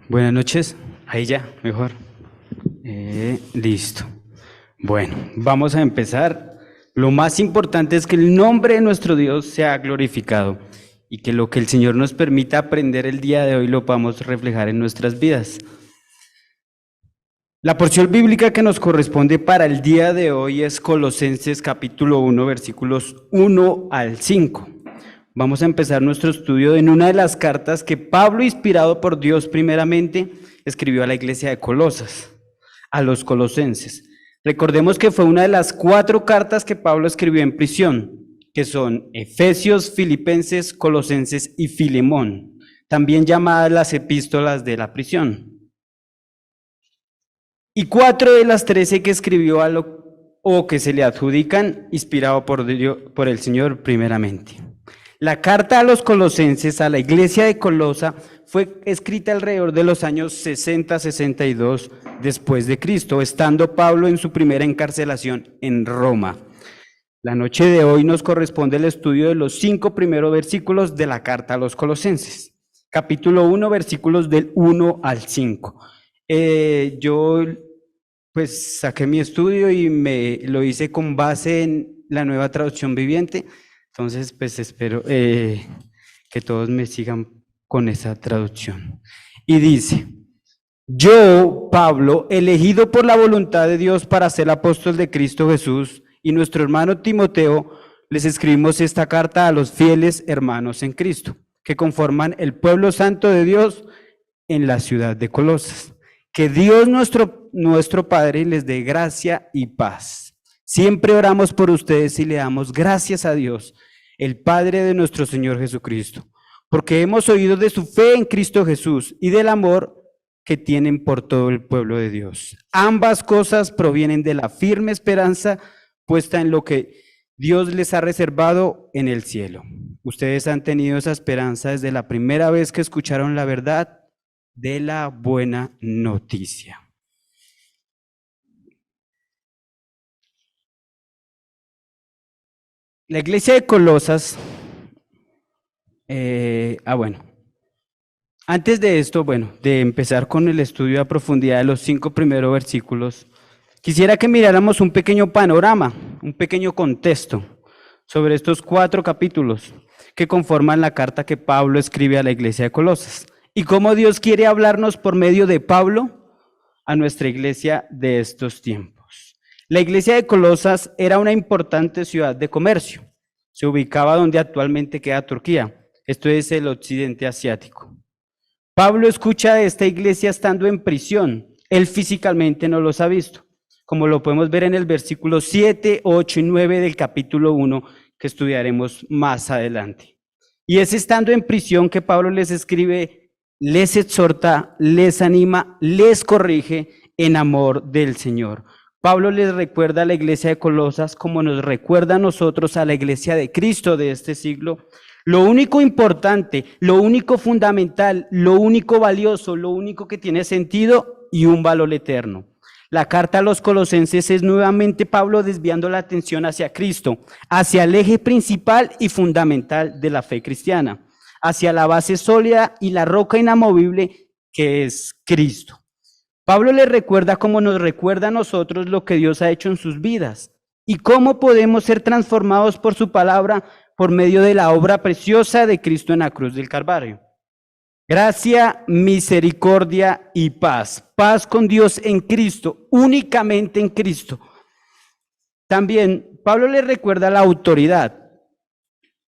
Buenas noches. Ahí ya, mejor. Listo. Bueno, vamos a empezar. Lo más importante es que el nombre de nuestro Dios sea glorificado y que lo que el Señor nos permita aprender el día de hoy lo podamos reflejar en nuestras vidas. La porción bíblica que nos corresponde para el día de hoy es Colosenses capítulo 1, versículos 1 al 5. Vamos a empezar nuestro estudio en una de las cartas que Pablo, inspirado por Dios primeramente, escribió a la iglesia de Colosas, a los colosenses. Recordemos que fue una de las 4 cartas que Pablo escribió en prisión, que son Efesios, Filipenses, Colosenses y Filemón, también llamadas las epístolas de la prisión. Y 4 de las 13 que escribió o que se le adjudican, inspirado por el Señor primeramente. La carta a los colosenses, a la iglesia de Colosa, fue escrita alrededor de los años 60-62 después de Cristo, estando Pablo en su primera encarcelación en Roma. La noche de hoy nos corresponde el estudio de los 5 primeros versículos de la carta a los colosenses. Capítulo 1, versículos del 1 al 5. Yo pues saqué mi estudio y lo hice con base en la Nueva Traducción Viviente. Entonces, pues espero que todos me sigan con esa traducción. Y dice: yo, Pablo, elegido por la voluntad de Dios para ser apóstol de Cristo Jesús, y nuestro hermano Timoteo, les escribimos esta carta a los fieles hermanos en Cristo, que conforman el pueblo santo de Dios en la ciudad de Colosas. Que Dios nuestro Padre les dé gracia y paz. Siempre oramos por ustedes y le damos gracias a Dios, el Padre de nuestro Señor Jesucristo, porque hemos oído de su fe en Cristo Jesús y del amor que tienen por todo el pueblo de Dios. Ambas cosas provienen de la firme esperanza puesta en lo que Dios les ha reservado en el cielo. Ustedes han tenido esa esperanza desde la primera vez que escucharon la verdad de la buena noticia. La iglesia de Colosas, antes de esto, de empezar con el estudio a profundidad de los 5 primeros versículos, quisiera que miráramos un pequeño panorama, un pequeño contexto sobre estos 4 capítulos que conforman la carta que Pablo escribe a la iglesia de Colosas y cómo Dios quiere hablarnos por medio de Pablo a nuestra iglesia de estos tiempos. La iglesia de Colosas era una importante ciudad de comercio. Se ubicaba donde actualmente queda Turquía. Esto es el occidente asiático. Pablo escucha de esta iglesia estando en prisión. Él físicamente no los ha visto, como lo podemos ver en el versículo 7, 8 y 9 del capítulo 1 que estudiaremos más adelante. Y es estando en prisión que Pablo les escribe, les exhorta, les anima, les corrige en amor del Señor. Pablo les recuerda a la iglesia de Colosas como nos recuerda a nosotros a la iglesia de Cristo de este siglo. Lo único importante, lo único fundamental, lo único valioso, lo único que tiene sentido y un valor eterno. La carta a los colosenses es nuevamente Pablo desviando la atención hacia Cristo, hacia el eje principal y fundamental de la fe cristiana, hacia la base sólida y la roca inamovible que es Cristo. Pablo les recuerda como nos recuerda a nosotros lo que Dios ha hecho en sus vidas y cómo podemos ser transformados por su palabra por medio de la obra preciosa de Cristo en la cruz del Calvario. Gracia, misericordia y paz. Paz con Dios en Cristo, únicamente en Cristo. También Pablo les recuerda la autoridad,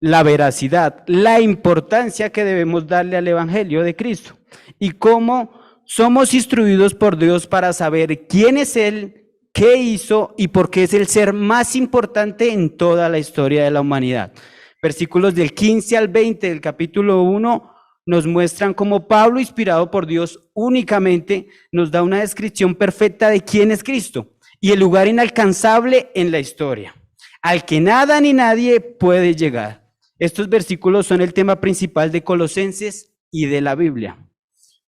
la veracidad, la importancia que debemos darle al Evangelio de Cristo y cómo somos instruidos por Dios para saber quién es Él, qué hizo y por qué es el ser más importante en toda la historia de la humanidad. Versículos del 15 al 20 del capítulo 1 nos muestran cómo Pablo, inspirado por Dios únicamente, nos da una descripción perfecta de quién es Cristo y el lugar inalcanzable en la historia, al que nada ni nadie puede llegar. Estos versículos son el tema principal de Colosenses y de la Biblia.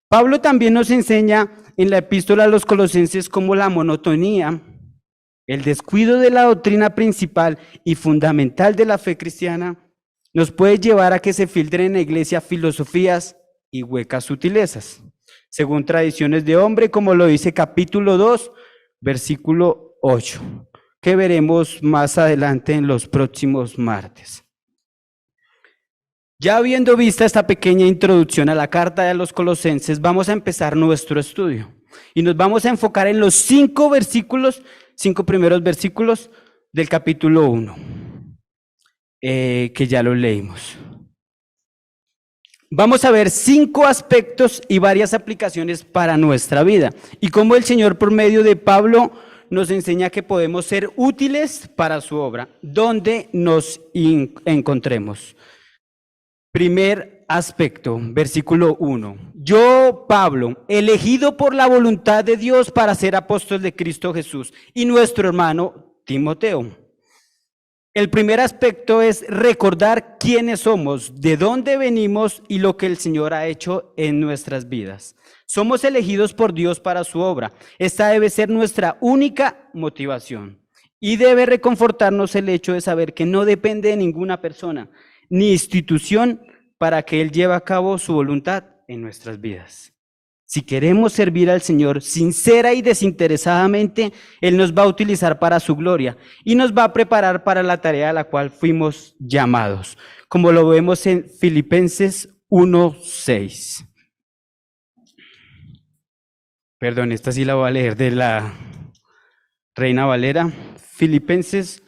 Pablo también nos enseña en la epístola a los colosenses cómo la monotonía, el descuido de la doctrina principal y fundamental de la fe cristiana nos puede llevar a que se filtren en la iglesia filosofías y huecas sutilezas. según tradiciones de hombre, como lo dice capítulo 2, versículo 8, que veremos más adelante en los próximos martes. Ya habiendo visto esta pequeña introducción a la carta de los Colosenses, vamos a empezar nuestro estudio. Y nos vamos a enfocar en los 5 primeros versículos del capítulo 1, que ya lo leímos. Vamos a ver 5 aspectos y varias aplicaciones para nuestra vida. Y cómo el Señor, por medio de Pablo, nos enseña que podemos ser útiles para su obra, donde nos encontremos. Primer aspecto, versículo 1. Yo, Pablo, elegido por la voluntad de Dios para ser apóstol de Cristo Jesús, y nuestro hermano Timoteo. El primer aspecto es recordar quiénes somos, de dónde venimos y lo que el Señor ha hecho en nuestras vidas. Somos elegidos por Dios para su obra. Esta debe ser nuestra única motivación. Y debe reconfortarnos el hecho de saber que no depende de ninguna persona ni institución para que Él lleve a cabo su voluntad en nuestras vidas. Si queremos servir al Señor sincera y desinteresadamente, Él nos va a utilizar para su gloria y nos va a preparar para la tarea a la cual fuimos llamados, como lo vemos en Filipenses 1:6. Perdón, esta sí la voy a leer de la Reina Valera. Filipenses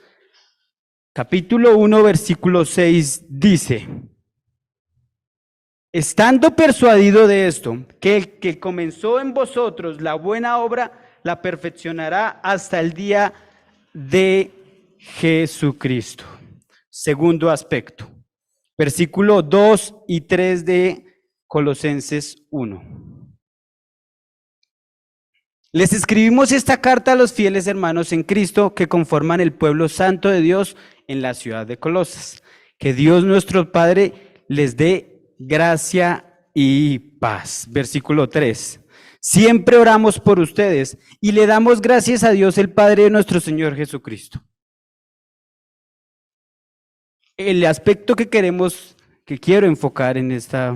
capítulo 1, versículo 6 dice: estando persuadido de esto, que el que comenzó en vosotros la buena obra, la perfeccionará hasta el día de Jesucristo. Segundo aspecto, versículo 2 y 3 de Colosenses 1. Les escribimos esta carta a los fieles hermanos en Cristo que conforman el pueblo santo de Dios en la ciudad de Colosas. Que Dios nuestro Padre les dé gracia y paz. Versículo 3. Siempre oramos por ustedes y le damos gracias a Dios el Padre de nuestro Señor Jesucristo. El aspecto que quiero enfocar en esta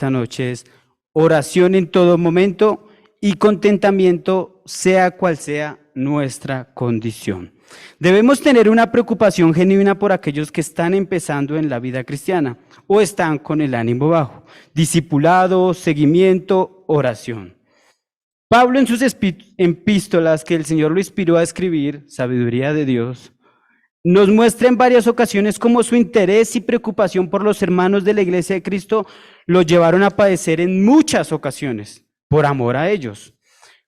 noche es oración en todo momento y contentamiento, sea cual sea nuestra condición. Debemos tener una preocupación genuina por aquellos que están empezando en la vida cristiana o están con el ánimo bajo. Discipulado, seguimiento, oración. Pablo en sus epístolas, que el Señor lo inspiró a escribir, sabiduría de Dios, nos muestra en varias ocasiones cómo su interés y preocupación por los hermanos de la Iglesia de Cristo lo llevaron a padecer en muchas ocasiones por amor a ellos.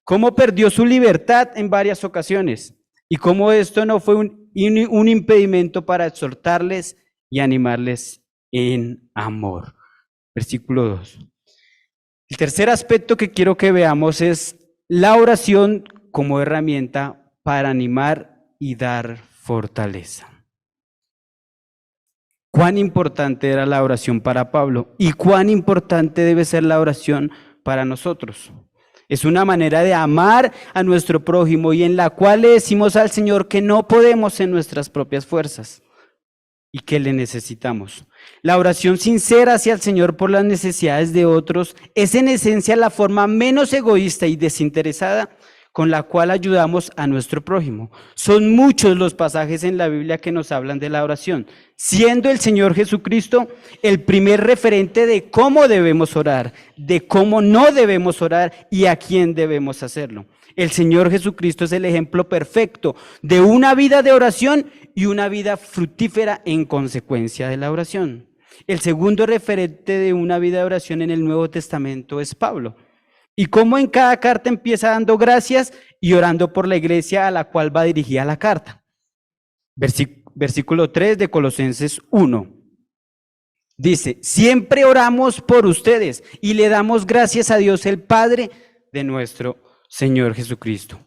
Cómo perdió su libertad en varias ocasiones. Y cómo esto no fue un impedimento para exhortarles y animarles en amor. Versículo 2. El tercer aspecto que quiero que veamos es la oración como herramienta para animar y dar fortaleza. Cuán importante era la oración para Pablo y cuán importante debe ser la oración para nosotros. Es una manera de amar a nuestro prójimo y en la cual le decimos al Señor que no podemos en nuestras propias fuerzas y que le necesitamos. La oración sincera hacia el Señor por las necesidades de otros es en esencia la forma menos egoísta y desinteresada con la cual ayudamos a nuestro prójimo. Son muchos los pasajes en la Biblia que nos hablan de la oración, siendo el Señor Jesucristo el primer referente de cómo debemos orar, de cómo no debemos orar y a quién debemos hacerlo. El Señor Jesucristo es el ejemplo perfecto de una vida de oración y una vida fructífera en consecuencia de la oración. El segundo referente de una vida de oración en el Nuevo Testamento es Pablo. Y cómo en cada carta empieza dando gracias y orando por la iglesia a la cual va dirigida la carta. Versículo 3 de Colosenses 1. Dice, siempre oramos por ustedes y le damos gracias a Dios el Padre de nuestro Señor Jesucristo.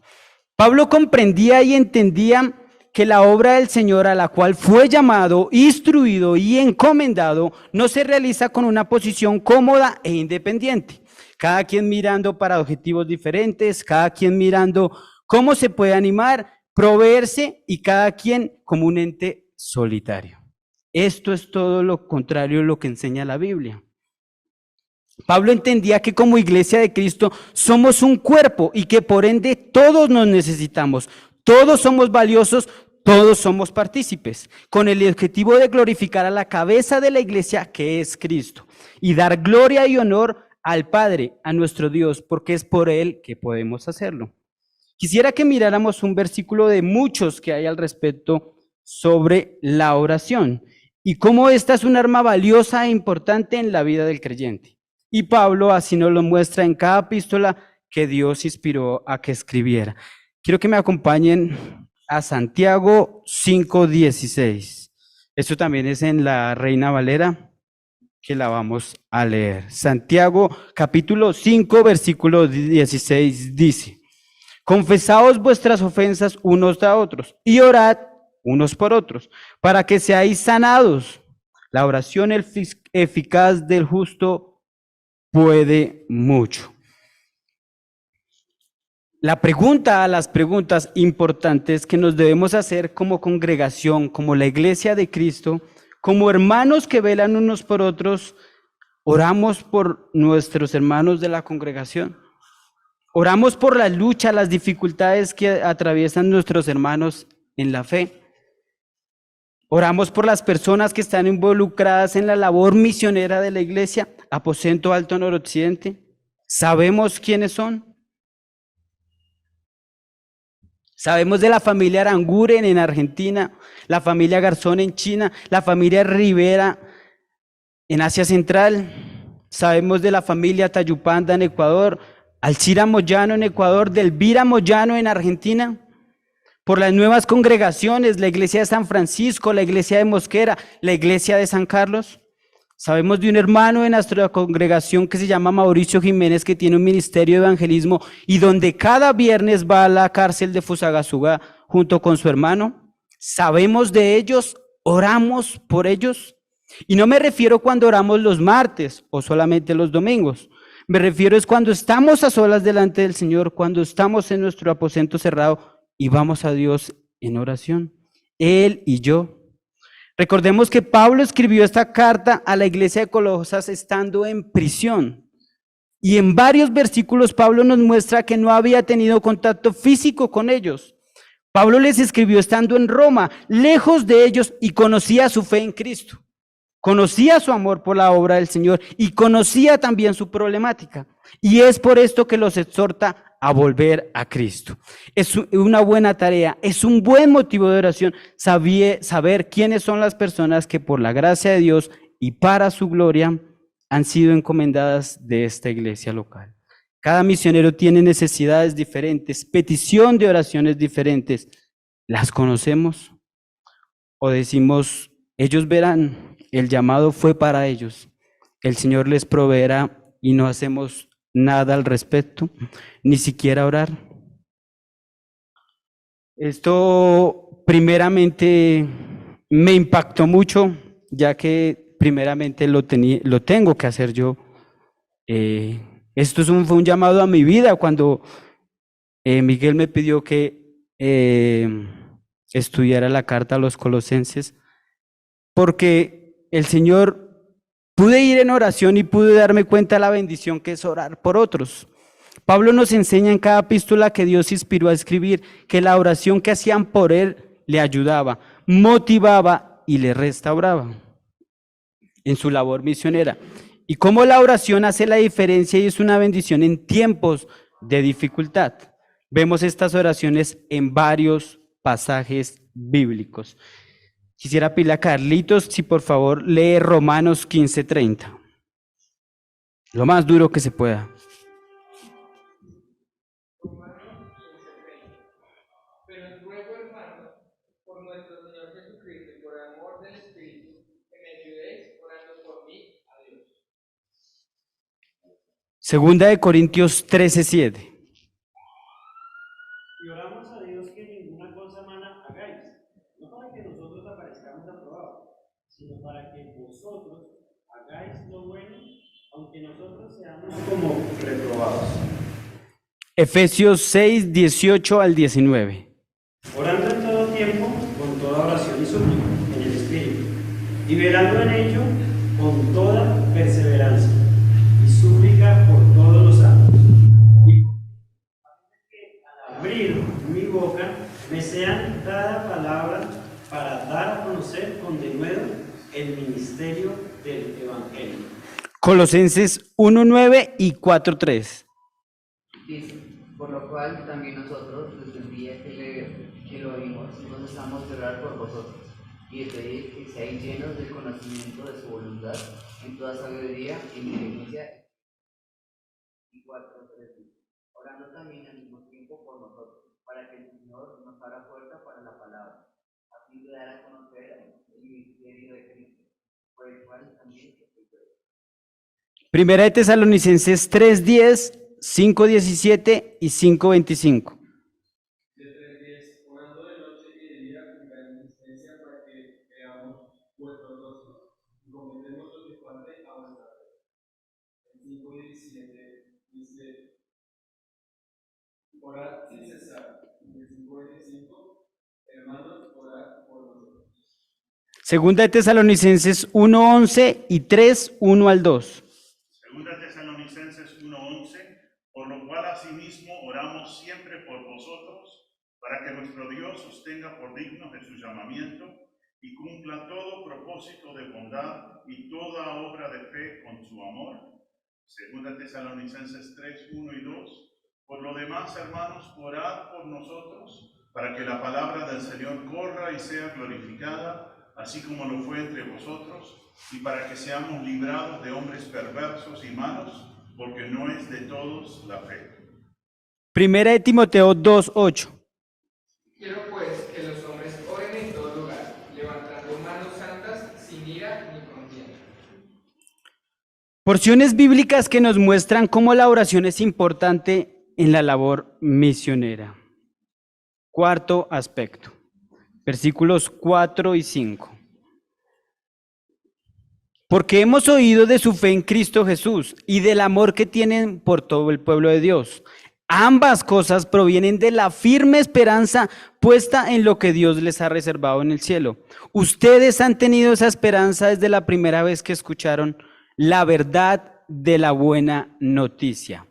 Pablo comprendía y entendía que la obra del Señor a la cual fue llamado, instruido y encomendado no se realiza con una posición cómoda e independiente. Cada quien mirando para objetivos diferentes, cada quien mirando cómo se puede animar, proveerse y cada quien como un ente solitario. Esto es todo lo contrario de lo que enseña la Biblia. Pablo entendía que como iglesia de Cristo somos un cuerpo y que por ende todos nos necesitamos, todos somos valiosos, todos somos partícipes, con el objetivo de glorificar a la cabeza de la iglesia que es Cristo y dar gloria y honor al Padre, a nuestro Dios, porque es por Él que podemos hacerlo. Quisiera que miráramos un versículo de muchos que hay al respecto sobre la oración y cómo esta es un arma valiosa e importante en la vida del creyente. Y Pablo así nos lo muestra en cada epístola que Dios inspiró a que escribiera. Quiero que me acompañen a Santiago 5:16. Esto también es en la Reina Valera, que la vamos a leer. Santiago capítulo 5, versículo 16 dice: confesaos vuestras ofensas unos a otros y orad unos por otros, para que seáis sanados. La oración eficaz del justo puede mucho. La pregunta a las preguntas importantes que nos debemos hacer como congregación, como la iglesia de Cristo, como hermanos que velan unos por otros, oramos por nuestros hermanos de la congregación. Oramos por la lucha, las dificultades que atraviesan nuestros hermanos en la fe. Oramos por las personas que están involucradas en la labor misionera de la iglesia, Aposento Alto Noroccidente. ¿Sabemos quiénes son? Sabemos de la familia Aranguren en Argentina, la familia Garzón en China, la familia Rivera en Asia Central. Sabemos de la familia Tayupanda en Ecuador, Alcira Moyano en Ecuador, Delvira Moyano en Argentina. Por las nuevas congregaciones, la iglesia de San Francisco, la iglesia de Mosquera, la iglesia de San Carlos. Sabemos de un hermano de nuestra congregación que se llama Mauricio Jiménez, que tiene un ministerio de evangelismo y donde cada viernes va a la cárcel de Fusagasugá junto con su hermano. Sabemos de ellos, oramos por ellos. Y no me refiero cuando oramos los martes o solamente los domingos. Me refiero es cuando estamos a solas delante del Señor, cuando estamos en nuestro aposento cerrado y vamos a Dios en oración, Él y yo. Recordemos que Pablo escribió esta carta a la iglesia de Colosas estando en prisión. Y en varios versículos Pablo nos muestra que no había tenido contacto físico con ellos. Pablo les escribió estando en Roma, lejos de ellos, y conocía su fe en Cristo. Conocía su amor por la obra del Señor y conocía también su problemática. Y es por esto que los exhorta a volver a Cristo. Es una buena tarea, es un buen motivo de oración saber quiénes son las personas que por la gracia de Dios y para su gloria han sido encomendadas de esta iglesia local. Cada misionero tiene necesidades diferentes, petición de oraciones diferentes. ¿Las conocemos? ¿O decimos, ellos verán, el llamado fue para ellos, el Señor les proveerá y no hacemos nada al respecto, ni siquiera orar? Esto primeramente me impactó mucho, ya que primeramente lo tengo que hacer yo. Esto fue un llamado a mi vida cuando Miguel me pidió que estudiara la carta a los colosenses, porque el Señor, pude ir en oración y pude darme cuenta de la bendición que es orar por otros. Pablo nos enseña en cada epístola que Dios inspiró a escribir que la oración que hacían por él le ayudaba, motivaba y le restauraba en su labor misionera. Y cómo la oración hace la diferencia y es una bendición en tiempos de dificultad. Vemos estas oraciones en varios pasajes bíblicos. Quisiera pedirle a Carlitos si por favor lee Romanos 15:30. Lo más duro que se pueda. Pero os ruego, hermanos, por nuestro Señor Jesucristo y por el amor del Espíritu, que me ayudéis orando por mí a Dios. Segunda de Corintios 13:7. Y oramos a Dios que ninguna cosa mala hagáis, no para que nosotros aparezcamos aprobados, sino para que vosotros hagáis lo bueno, aunque nosotros seamos como reprobados. Efesios 6:18 al 19. Orando en todo tiempo, con toda oración y súplica, en el Espíritu, y velando en ello con toda perseverancia y misterio del Evangelio. Colosenses 1:9 y 4:3. Dice, por lo cual también nosotros, desde el día que lo oímos, nos estamos de orar por vosotros, y de pedir que seáis llenos del conocimiento de su voluntad, en toda sabiduría y inteligencia. Y 4:3, orando también al mismo tiempo por nosotros, para que el Señor nos abra puerta para la palabra, a fin de dar a conocer el misterio de Cristo, por el cual también estoy preso. Primera de Tesalonicenses 3:10, 5:17 y 5:25. De 3:10, orando de noche y de día con gran insistencia para que veamos vuestros rostros y cometemos lo que falte a vuestra fe. El 5:17 dice, orad sin cesar. Y el 5:25, hermanos, orad por nosotros. Segunda de Tesalonicenses 1:11 y 3:1 al 2. Segunda Tesalonicenses 1:11, por lo cual asimismo oramos siempre por vosotros, para que nuestro Dios os tenga por dignos de su llamamiento y cumpla todo propósito de bondad y toda obra de fe con su amor. Segunda Tesalonicenses 3:1 y 2, por lo demás, hermanos, orad por nosotros, para que la palabra del Señor corra y sea glorificada, así como lo fue entre vosotros, y para que seamos librados de hombres perversos y malos, porque no es de todos la fe. Primera de Timoteo 2:8. Quiero pues que los hombres oren en todo lugar, levantando manos santas, sin ira ni contienda. Porciones bíblicas que nos muestran cómo la oración es importante en la labor misionera. Cuarto aspecto, versículos 4 y 5. Porque hemos oído de su fe en Cristo Jesús y del amor que tienen por todo el pueblo de Dios. Ambas cosas provienen de la firme esperanza puesta en lo que Dios les ha reservado en el cielo. Ustedes han tenido esa esperanza desde la primera vez que escucharon la verdad de la buena noticia.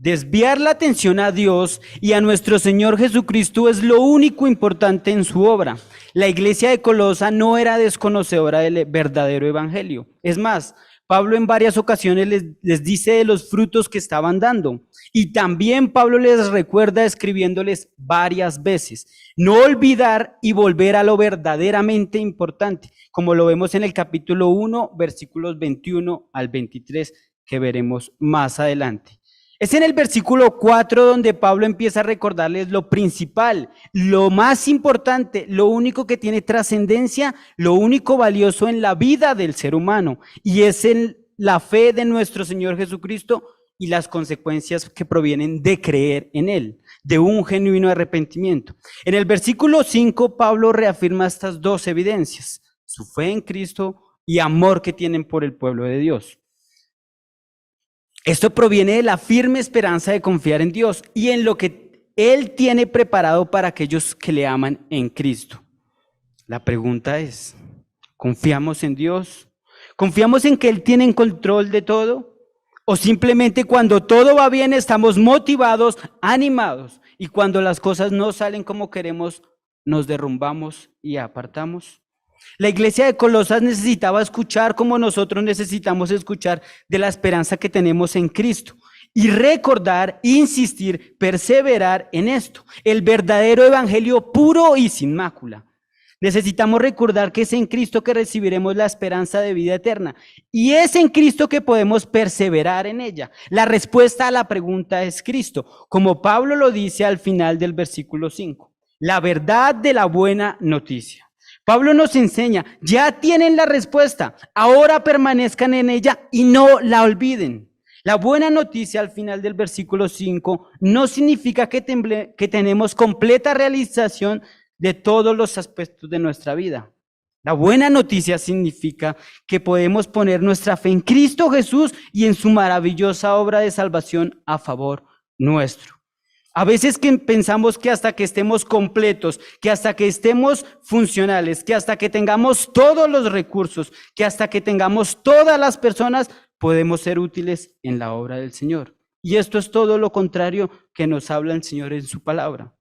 Desviar la atención a Dios y a nuestro Señor Jesucristo es lo único importante en su obra. La iglesia de Colosa no era desconocedora del verdadero evangelio. Es más, Pablo en varias ocasiones les dice de los frutos que estaban dando. Y también Pablo les recuerda escribiéndoles varias veces, no olvidar y volver a lo verdaderamente importante, como lo vemos en el capítulo 1, versículos 21 al 23, que veremos más adelante. Es en el versículo 4 donde Pablo empieza a recordarles lo principal, lo más importante, lo único que tiene trascendencia, lo único valioso en la vida del ser humano, y es en la fe de nuestro Señor Jesucristo y las consecuencias que provienen de creer en Él, de un genuino arrepentimiento. En el versículo 5, Pablo reafirma estas dos evidencias, su fe en Cristo y amor que tienen por el pueblo de Dios. Esto proviene de la firme esperanza de confiar en Dios y en lo que Él tiene preparado para aquellos que le aman en Cristo. La pregunta es, ¿confiamos en Dios? ¿Confiamos en que Él tiene control de todo? ¿O simplemente cuando todo va bien estamos motivados, animados, y cuando las cosas no salen como queremos, nos derrumbamos y apartamos? La iglesia de Colosas necesitaba escuchar como nosotros necesitamos escuchar de la esperanza que tenemos en Cristo y recordar, insistir, perseverar en esto, el verdadero evangelio puro y sin mácula. Necesitamos recordar que es en Cristo que recibiremos la esperanza de vida eterna y es en Cristo que podemos perseverar en ella. La respuesta a la pregunta es Cristo, como Pablo lo dice al final del versículo 5, la verdad de la buena noticia. Pablo nos enseña, ya tienen la respuesta, ahora permanezcan en ella y no la olviden. La buena noticia al final del versículo 5 no significa que tenemos completa realización de todos los aspectos de nuestra vida. La buena noticia significa que podemos poner nuestra fe en Cristo Jesús y en su maravillosa obra de salvación a favor nuestro. A veces que pensamos que hasta que estemos completos, que hasta que estemos funcionales, que hasta que tengamos todos los recursos, que hasta que tengamos todas las personas, podemos ser útiles en la obra del Señor. Y esto es todo lo contrario que nos habla el Señor en su palabra.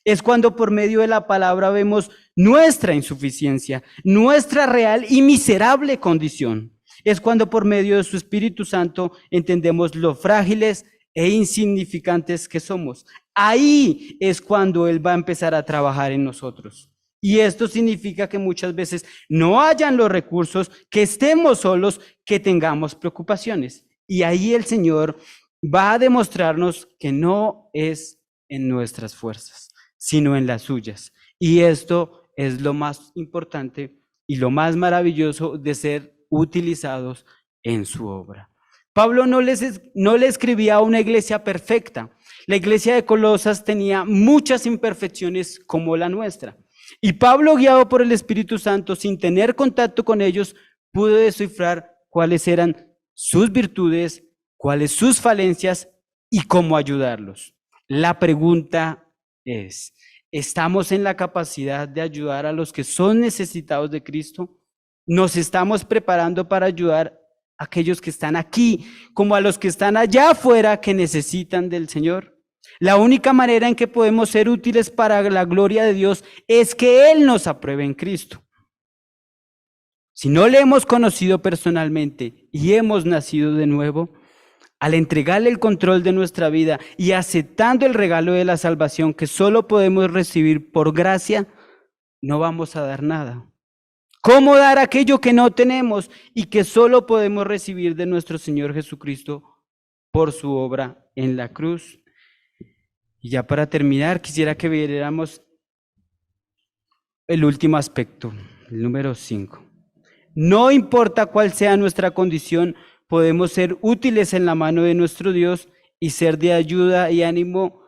Es cuando por medio de la palabra vemos nuestra insuficiencia, nuestra real y miserable condición. Es cuando por medio de su Espíritu Santo entendemos lo frágiles e insignificantes que somos. Ahí es cuando Él va a empezar a trabajar en nosotros. Y esto significa que muchas veces no hayan los recursos, que estemos solos, que tengamos preocupaciones. Y ahí el Señor va a demostrarnos que no es en nuestras fuerzas, sino en las suyas. Y esto es lo más importante y lo más maravilloso de ser utilizados en su obra. Pablo no le escribía a una iglesia perfecta. La iglesia de Colosas tenía muchas imperfecciones como la nuestra. Y Pablo, guiado por el Espíritu Santo, sin tener contacto con ellos, pudo descifrar cuáles eran sus virtudes, cuáles sus falencias y cómo ayudarlos. La pregunta es, ¿estamos en la capacidad de ayudar a los que son necesitados de Cristo? ¿Nos estamos preparando para ayudar a aquellos que están aquí, como a los que están allá afuera que necesitan del Señor? La única manera en que podemos ser útiles para la gloria de Dios es que Él nos apruebe en Cristo. Si no le hemos conocido personalmente y hemos nacido de nuevo, al entregarle el control de nuestra vida y aceptando el regalo de la salvación que solo podemos recibir por gracia, no vamos a dar nada. ¿Cómo dar aquello que no tenemos y que solo podemos recibir de nuestro Señor Jesucristo por su obra en la cruz? Y ya para terminar, quisiera que viéramos el último aspecto, el número 5. No importa cuál sea nuestra condición, podemos ser útiles en la mano de nuestro Dios y ser de ayuda y ánimo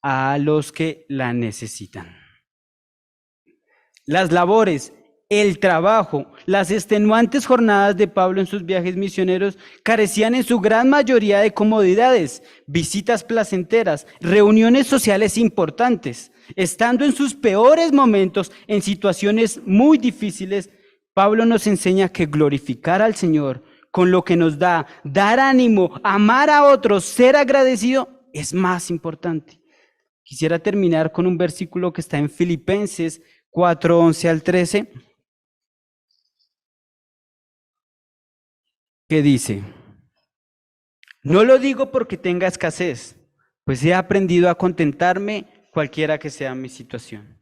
a los que la necesitan. Las labores, el trabajo, las extenuantes jornadas de Pablo en sus viajes misioneros carecían en su gran mayoría de comodidades, visitas placenteras, reuniones sociales importantes. Estando en sus peores momentos, en situaciones muy difíciles, Pablo nos enseña que glorificar al Señor con lo que nos da, dar ánimo, amar a otros, ser agradecido, es más importante. Quisiera terminar con un versículo que está en Filipenses 4, 11 al 13, que dice: no lo digo porque tenga escasez, pues he aprendido a contentarme cualquiera que sea mi situación.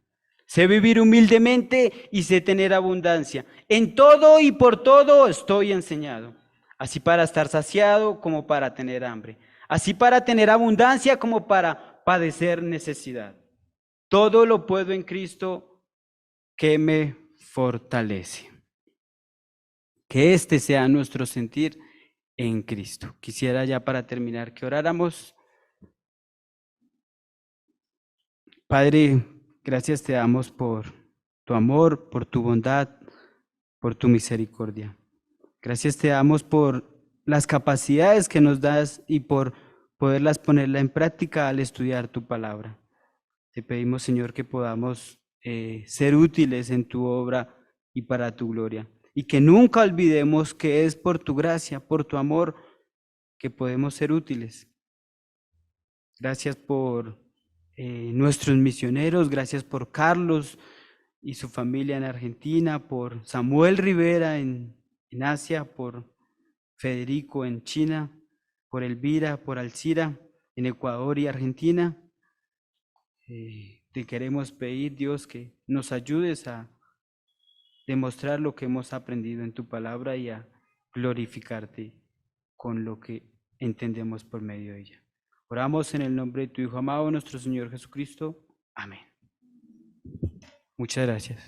Sé vivir humildemente y sé tener abundancia. En todo y por todo estoy enseñado, así para estar saciado como para tener hambre, así para tener abundancia como para padecer necesidad. Todo lo puedo en Cristo que me fortalece. Que este sea nuestro sentir en Cristo. Quisiera ya para terminar que oráramos. Padre, gracias te damos por tu amor, por tu bondad, por tu misericordia. Gracias te damos por las capacidades que nos das y por poderlas ponerla en práctica al estudiar tu palabra. Te pedimos, Señor, que podamos ser útiles en tu obra y para tu gloria. Y que nunca olvidemos que es por tu gracia, por tu amor, que podemos ser útiles. Gracias por nuestros misioneros, gracias por Carlos y su familia en Argentina, por Samuel Rivera en Asia, por Federico en China, por Elvira, por Alcira en Ecuador y Argentina. Te queremos pedir, Dios, que nos ayudes a demostrar lo que hemos aprendido en tu palabra y a glorificarte con lo que entendemos por medio de ella. Oramos en el nombre de tu Hijo amado, nuestro Señor Jesucristo. Amén. Muchas gracias.